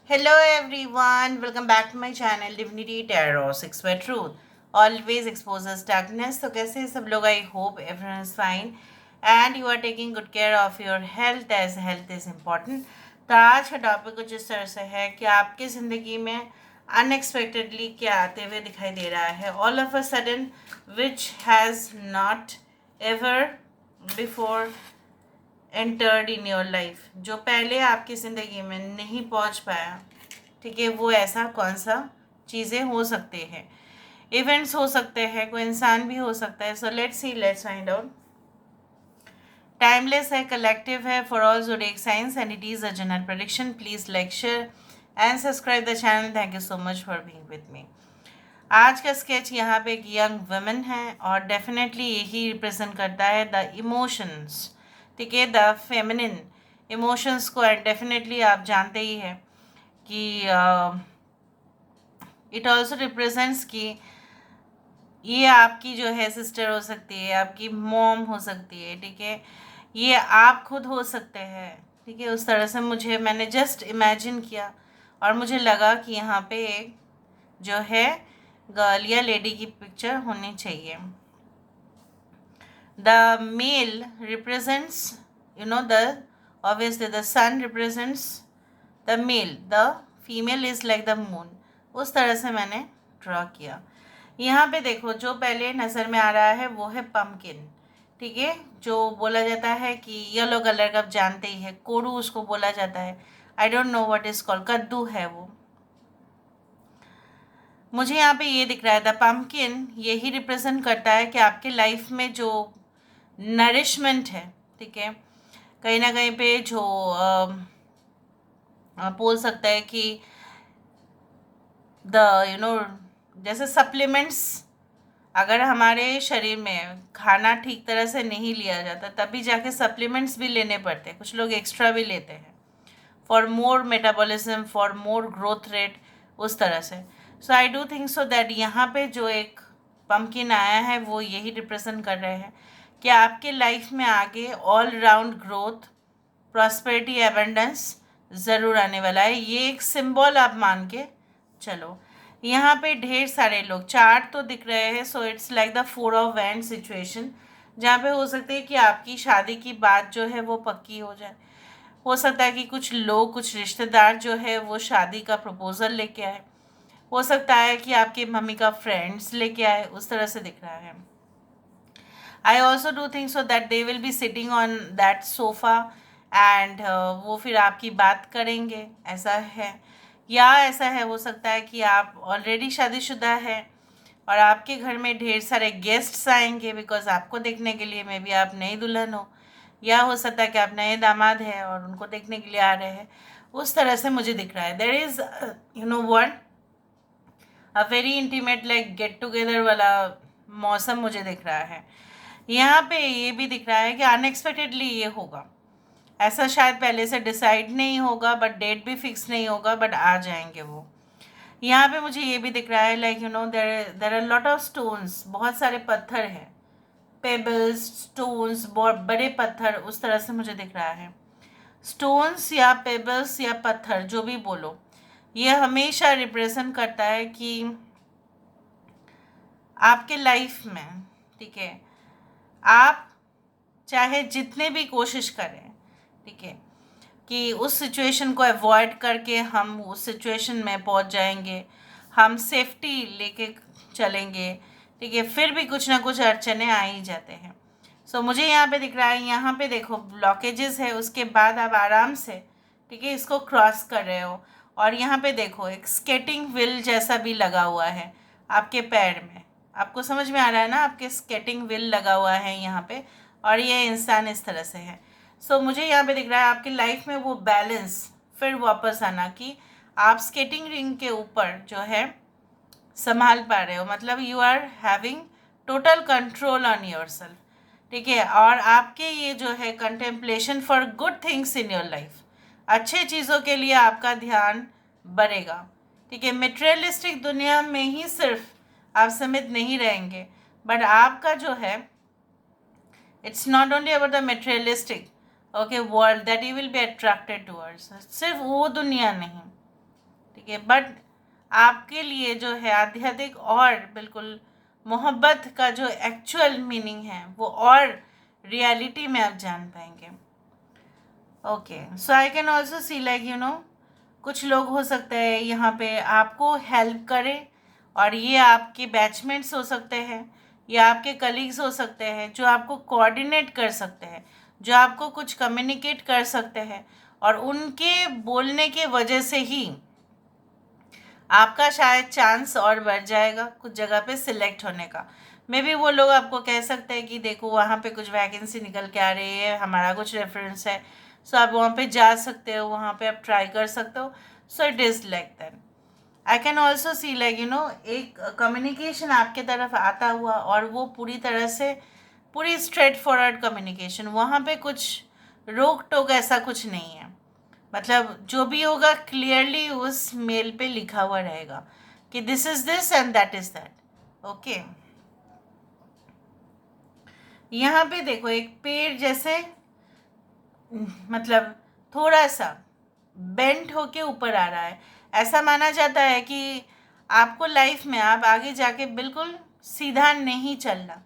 Hello everyone, welcome back to my channel Divinity Tarot 6 by Truth. Always exposes darkness. तो कैसे हैं सब लोग? I hope everyone is fine and you are taking good care of your health as health is important. तो आज का topic कुछ इस तरह से है कि आपकी ज़िंदगी में अनएक्सपेक्टेडली क्या आते हुए दिखाई दे रहा है, all of a sudden, which has not ever before entered in your life, जो पहले आपकी ज़िंदगी में नहीं पहुंच पाया। ठीक है, वो ऐसा कौन सा चीज़ें हो सकते हैं, इवेंट्स हो सकते हैं, कोई इंसान भी हो सकता है। So let's see, let's find out. Timeless है, कलेक्टिव है, for all zodiac science and it is a general prediction. Please like, share and subscribe the channel. Thank you so much for being with me. आज का sketch यहाँ पे एक young women है और definitely यही रिप्रेजेंट करता है द इमोशंस। ठीक है, द फेमिनिन इमोशंस को। एंड डेफिनेटली आप जानते ही हैं कि इट ऑल्सो रिप्रेजेंट्स कि ये आपकी जो है सिस्टर हो सकती है, आपकी मॉम हो सकती है। ठीक है, ये आप खुद हो सकते हैं। ठीक है, उस तरह से मैंने जस्ट इमेजिन किया और मुझे लगा कि यहाँ पे एक जो है गर्ल या लेडी की पिक्चर होनी चाहिए। The male represents, obviously the sun represents the male, the female is like the moon. उस तरह से मैंने ड्रॉ किया। यहाँ पे देखो, जो पहले नज़र में आ रहा है वो है पम्पकिन। ठीक है, जो बोला जाता है कि येलो कलर का, आप जानते ही है, कोड़ू उसको बोला जाता है। I don't know what is called, कद्दू है वो। मुझे यहाँ पे ये दिख रहा है द पम्पकिन, यही रिप्रेजेंट करता है कि आपके लाइफ में जो नरिशमेंट है, ठीक है, कहीं ना कहीं पे जो आप बोल सकते हैं कि द जैसे सप्लीमेंट्स, अगर हमारे शरीर में खाना ठीक तरह से नहीं लिया जाता तभी जाके सप्लीमेंट्स भी लेने पड़ते हैं। कुछ लोग एक्स्ट्रा भी लेते हैं for more metabolism, for more growth rate, उस तरह से। So I do think so that यहाँ पे जो एक पम्पकिन आया है वो यही रिप्रेजेंट कर रहे हैं कि आपके लाइफ में आगे all round growth, prosperity, abundance ज़रूर आने वाला है। ये एक सिंबल आप मान के चलो। यहाँ पे ढेर सारे लोग, चार्ट तो दिख रहे हैं। So it's like the 4 of Wands situation, जहाँ पे हो सकते हैं कि आपकी शादी की बात जो है वो पक्की हो जाए। हो सकता है कि कुछ लोग, कुछ रिश्तेदार जो है वो शादी का प्रपोजल लेके आए। हो सकता है कि आपके मम्मी का फ्रेंड्स लेके आए, उस तरह से दिख रहा है। I also do think so that they will be sitting on that sofa and वो फिर आपकी बात करेंगे, ऐसा है। या ऐसा है, हो सकता है कि आप ऑलरेडी शादीशुदा है और आपके घर में ढेर सारे गेस्ट्स आएंगे बिकॉज आपको देखने के लिए। मे बी आप नई दुल्हन हो, या हो सकता है कि आप नए दामाद हैं और उनको देखने के लिए आ रहे हैं। उस तरह से मुझे दिख रहा है। There is what a very intimate like get together वाला मौसम मुझे दिख रहा है। यहाँ पे ये भी दिख रहा है कि अनएक्सपेक्टेडली ये होगा। ऐसा शायद पहले से डिसाइड नहीं होगा, बट डेट भी फिक्स नहीं होगा, बट आ जाएंगे वो। यहाँ पे मुझे ये भी दिख रहा है like there are lot of stones, बहुत सारे पत्थर हैं, पेबल्स, स्टोन्स, बहुत बड़े पत्थर, उस तरह से मुझे दिख रहा है। स्टोन्स या पेबल्स या पत्थर, जो भी बोलो, ये हमेशा रिप्रेजेंट करता है कि आपके लाइफ में, ठीक है, आप चाहे जितने भी कोशिश करें, ठीक है, कि उस सिचुएशन को अवॉइड करके हम उस सिचुएशन में पहुंच जाएंगे, हम सेफ्टी लेके चलेंगे, ठीक है, फिर भी कुछ ना कुछ अड़चने आ ही जाते हैं। सो मुझे यहाँ पे दिख रहा है, यहाँ पे देखो ब्लॉकेजेस है, उसके बाद आप आराम से, ठीक है, इसको क्रॉस कर रहे हो। और यहाँ पे देखो एक स्केटिंग व्हील जैसा भी लगा हुआ है आपके पैर में। आपको समझ में आ रहा है ना, आपके स्केटिंग व्हील लगा हुआ है यहाँ पे, और ये इंसान इस तरह से है। सो मुझे यहाँ पे दिख रहा है आपकी लाइफ में वो बैलेंस फिर वापस आना, कि आप स्केटिंग रिंग के ऊपर जो है संभाल पा रहे हो, मतलब you are having total control on yourself. ठीक है, और आपके ये जो है contemplation for good things in your life, अच्छे चीज़ों के लिए आपका ध्यान बढ़ेगा। ठीक है, मेटेरियलिस्टिक दुनिया में ही सिर्फ आप सीमित नहीं रहेंगे, बट आपका जो है, it's not only about the materialistic world that you will be attracted towards. सिर्फ वो दुनिया नहीं, ठीक है, बट आपके लिए जो है आध्यात्मिक और बिल्कुल मोहब्बत का जो एक्चुअल मीनिंग है वो और रियलिटी में आप जान पाएंगे। Okay, so I can also see like कुछ लोग हो सकते हैं यहाँ पे आपको हेल्प करें, और ये आपके बैचमेट्स हो सकते हैं या आपके कलीग्स हो सकते हैं जो आपको कोऑर्डिनेट कर सकते हैं, जो आपको कुछ कम्युनिकेट कर सकते हैं, और उनके बोलने के वजह से ही आपका शायद चांस और बढ़ जाएगा कुछ जगह पे सिलेक्ट होने का। मे बी वो लोग आपको कह सकते हैं कि देखो वहाँ पे कुछ वैकेंसी निकल के आ रही है, हमारा कुछ रेफरेंस है, सो आप वहाँ पे जा सकते हो, वहाँ पे आप ट्राई कर सकते हो। So it is like that. I can also see like एक कम्युनिकेशन आपके तरफ आता हुआ, और वो पूरी तरह से पूरी स्ट्रेट फॉरवर्ड कम्युनिकेशन, वहाँ पे कुछ रोक टोक ऐसा कुछ नहीं है। मतलब जो भी होगा क्लियरली उस मेल पे लिखा हुआ रहेगा कि this is this and that is that. Okay, यहाँ पे देखो एक पेड़ जैसे मतलब थोड़ा सा बेंट होके ऊपर आ रहा है। ऐसा माना जाता है कि आपको लाइफ में आप आगे जाके बिल्कुल सीधा नहीं चलना,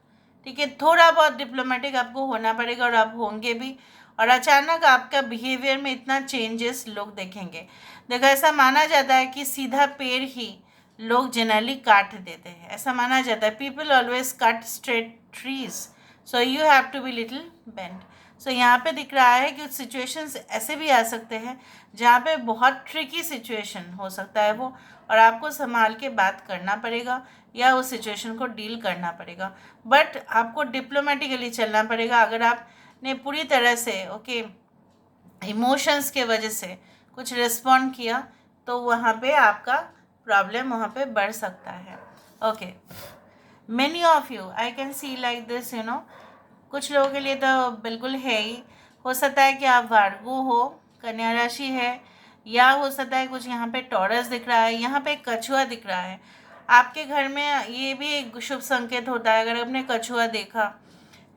ठीक है, थोड़ा बहुत डिप्लोमेटिक आपको होना पड़ेगा, और आप होंगे भी, और अचानक आपका बिहेवियर में इतना चेंजेस लोग देखेंगे। देखो ऐसा माना जाता है कि सीधा पेड़ ही लोग जनरली काट देते हैं, ऐसा माना जाता है। People always cut straight trees, so you have to be little bend. So यहाँ पे दिख रहा है कि कुछ सिचुएशंस ऐसे भी आ सकते हैं जहाँ पे बहुत ट्रिकी सिचुएशन हो सकता है वो, और आपको संभाल के बात करना पड़ेगा या उस सिचुएशन को डील करना पड़ेगा, बट आपको डिप्लोमेटिकली चलना पड़ेगा। अगर आपने पूरी तरह से इमोशंस के वजह से कुछ रिस्पॉन्ड किया तो वहाँ पे आपका प्रॉब्लम वहाँ पे बढ़ सकता है। Okay, many of you I can see like this कुछ लोगों के लिए तो बिल्कुल है ही। हो सकता है कि आप वार्गो हो, कन्या राशि है, या हो सकता है कुछ यहाँ पे टॉरस दिख रहा है, यहाँ पे एक कछुआ दिख रहा है आपके घर में। ये भी एक शुभ संकेत होता है अगर आपने कछुआ देखा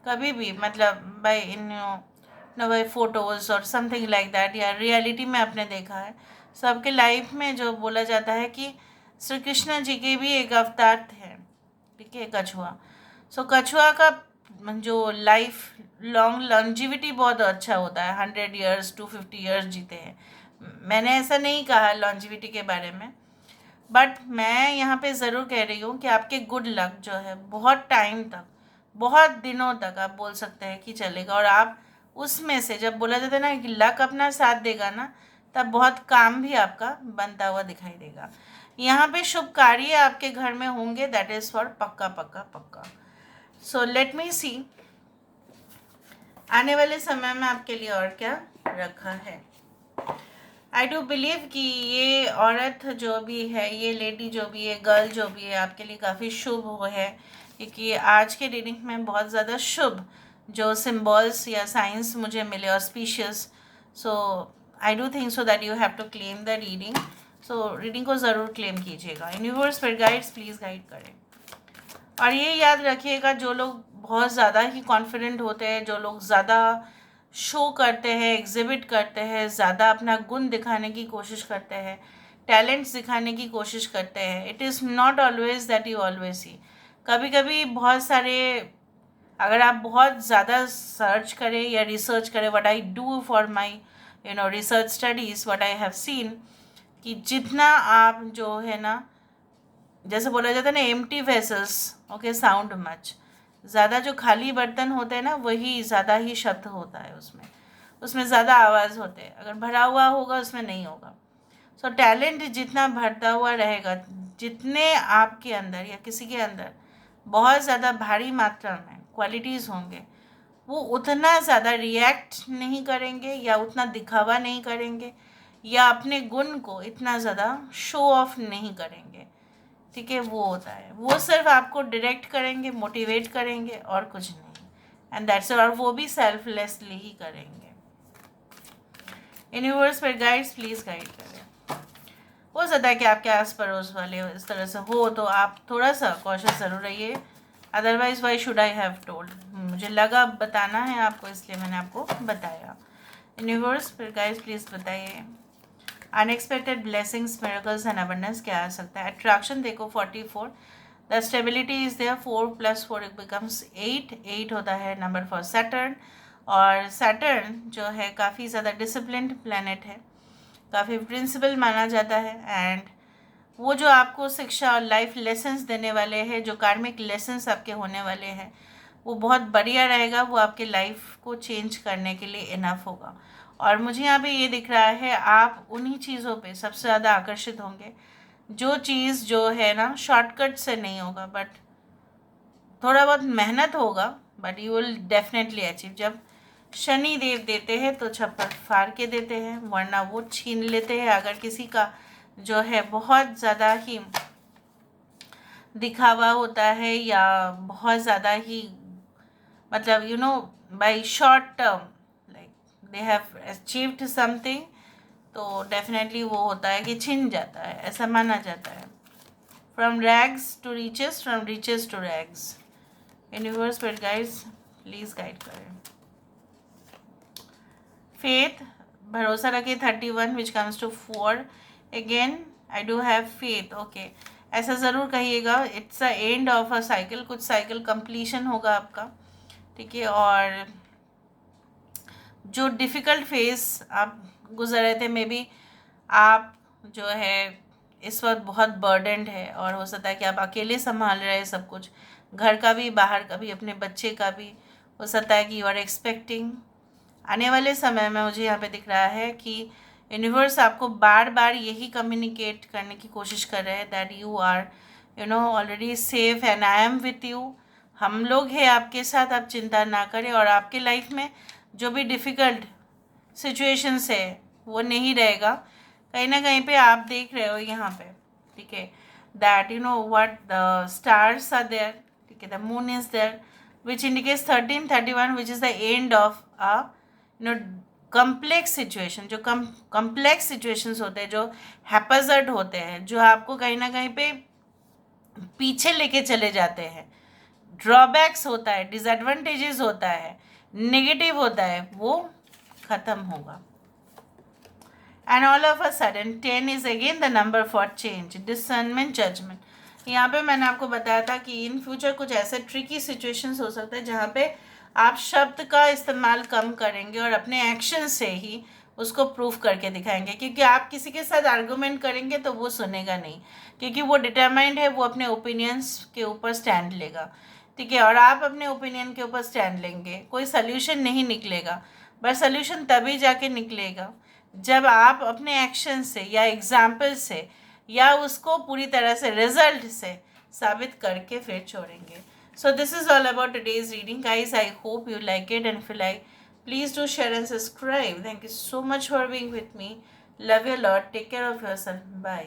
कभी भी, मतलब बाय इन बाय फोटोज़ और समथिंग लाइक दैट, या रियलिटी में आपने देखा है। सबके लाइफ में जो बोला जाता है कि श्री कृष्ण जी के भी एक अवतार थे, ठीक है, कछुआ। सो कछुआ का जो लाइफ लॉन्ग लॉन्जिविटी बहुत अच्छा होता है, 100 ईयर्स 250 ईयर्स जीते हैं। मैंने ऐसा नहीं कहा लॉन्जिविटी के बारे में, बट मैं यहाँ पे ज़रूर कह रही हूँ कि आपके गुड लक जो है बहुत टाइम तक, बहुत दिनों तक आप बोल सकते हैं कि चलेगा, और आप उसमें से जब बोला जाता है ना कि लक अपना साथ देगा ना, तब बहुत काम भी आपका बनता हुआ दिखाई देगा। यहाँ पे शुभ कार्य आपके घर में होंगे, दैट इज़ फॉर पक्का पक्का पक्का। सो लेट मी सी आने वाले समय में आपके लिए और क्या रखा है। आई डू बिलीव कि ये औरत जो भी है, ये लेडी जो भी है, गर्ल जो भी है, आपके लिए काफ़ी शुभ हो है, क्योंकि आज के रीडिंग में बहुत ज़्यादा शुभ जो सिम्बॉल्स या साइंस मुझे मिले, auspicious. So I do think so that you have to claim the reading. So reading को ज़रूर क्लेम कीजिएगा। यूनिवर्स पर गाइड्स प्लीज़ गाइड करें। और ये याद रखिएगा, जो लोग बहुत ज़्यादा ही कॉन्फिडेंट होते हैं, जो लोग ज़्यादा शो करते हैं, एग्जिबिट करते हैं, ज़्यादा अपना गुण दिखाने की कोशिश करते हैं, टैलेंट्स दिखाने की कोशिश करते हैं, it is not always that you always see. कभी कभी बहुत सारे, अगर आप बहुत ज़्यादा सर्च करें या रिसर्च करें, what I do for my research studies, what I have seen, कि जितना आप जो है ना, जैसे बोला जाता है ना, empty vessels okay sound much, ज़्यादा जो खाली बर्तन होते हैं ना वही ज़्यादा ही शब्द होता है, उसमें ज़्यादा आवाज़ होते हैं। अगर भरा हुआ होगा उसमें नहीं होगा। सो टैलेंट जितना भरता हुआ रहेगा, जितने आपके अंदर या किसी के अंदर बहुत ज़्यादा भारी मात्रा में क्वालिटीज़ होंगे, वो उतना ज़्यादा रिएक्ट नहीं करेंगे या उतना दिखावा नहीं करेंगे या अपने गुण को इतना ज़्यादा शो ऑफ नहीं करेंगे, ठीक है। वो होता है, वो सिर्फ आपको डायरेक्ट करेंगे, मोटिवेट करेंगे और कुछ नहीं, एंड दैट्स और वो भी सेल्फलेसली ही करेंगे। यूनिवर्स पर गाइड्स प्लीज़ गाइड करें। हो सकता है कि आपके आस पड़ोस वाले इस तरह से हो तो आप थोड़ा सा कॉशियस ज़रूर रहिए, otherwise why should I have told, मुझे लगा बताना है आपको इसलिए मैंने आपको बताया। यूनिवर्स पर गाइड्स प्लीज़ बताइए unexpected blessings, miracles and abundance क्या आ सकता है? अट्रैक्शन देखो 44, the stability is there, 4 + 4 it becomes 8, 8 होता है नंबर फॉर सैटर्न। और सैटर्न जो है काफ़ी ज़्यादा डिसिप्लिन्ड प्लैनेट है, काफ़ी प्रिंसिपल माना जाता है, एंड वो जो आपको शिक्षा और लाइफ लेसन्स देने वाले हैं, जो कार्मिक लेसन्स आपके होने वाले हैं, वो बहुत बढ़िया रहेगा, वो आपके लाइफ को चेंज करने के लिए इनफ होगा। और मुझे यहाँ पे ये दिख रहा है आप उन्हीं चीज़ों पे सबसे ज़्यादा आकर्षित होंगे जो चीज़ जो है ना शॉर्टकट से नहीं होगा, बट थोड़ा बहुत मेहनत होगा, but you will definitely achieve. जब शनि देव देते हैं तो छप्पर फाड़ के देते हैं, वरना वो छीन लेते हैं। अगर किसी का जो है बहुत ज़्यादा ही दिखावा होता है या बहुत ज़्यादा ही मतलब by short term like they have achieved something, तो डेफिनेटली वो होता है कि छिन जाता है, ऐसा माना जाता है। From rags to riches, from riches to rags, universe पर गाइड्स प्लीज़ गाइड करें। फेथ, भरोसा रखिए 31 which comes to 4, again I do have faith, okay, ऐसा ज़रूर कहिएगा। It's a end of a cycle, कुछ साइकिल कंप्लीशन होगा आपका, ठीक है। और जो डिफ़िकल्ट फेस आप गुजर रहे थे, मे बी आप जो है इस वक्त बहुत बर्डनड है, और हो सकता है कि आप अकेले संभाल रहे हैं सब कुछ, घर का भी, बाहर का भी, अपने बच्चे का भी। हो सकता है कि यू आर एक्सपेक्टिंग आने वाले समय में, मुझे यहाँ पे दिख रहा है कि यूनिवर्स आपको बार बार यही कम्युनिकेट करने की कोशिश कर रहे हैं that you are already safe and I am with you. हम लोग हैं आपके साथ, आप चिंता ना करें। और आपके लाइफ में जो भी डिफ़िकल्ट सिचुएशंस है वो नहीं रहेगा। कहीं ना कहीं पे आप देख रहे हो यहाँ पे, ठीक है, that what the stars are there, ठीक है, the moon is there which indicates 13, 31 which is the end of a complex situation. जो कम्प्लेक्स सिचुएशंस होते हैं, जो हैपजर्ड होते हैं, जो आपको कहीं ना कहीं पे पीछे लेके चले जाते हैं, ड्रॉबैक्स होता है, डिसएडवांटेजेस होता है, नेगेटिव होता है, वो ख़त्म होगा। And all of a sudden 10 is again the number for change, discernment, judgement. यहाँ पे मैंने आपको बताया था कि इन फ्यूचर कुछ ऐसे ट्रिकी सिचुएशंस हो सकते हैं जहाँ पे आप शब्द का इस्तेमाल कम करेंगे और अपने एक्शन से ही उसको प्रूफ करके दिखाएंगे, क्योंकि आप किसी के साथ आर्गूमेंट करेंगे तो वो सुनेगा नहीं, क्योंकि वो डिटरमाइंड है, वो अपने ओपिनियंस के ऊपर स्टैंड लेगा, ठीक है। और आप अपने ओपिनियन के ऊपर स्टैंड लेंगे, कोई सल्यूशन नहीं निकलेगा, बट सल्यूशन तभी जाके निकलेगा जब आप अपने एक्शन से या एग्जाम्पल से या उसको पूरी तरह से रिजल्ट से साबित करके फिर छोड़ेंगे। So this is all about today's reading, guys. I hope you like it, and if you like, please do share and subscribe. Thank you so much for being with me. Love you a lot. Take care of yourself. Bye.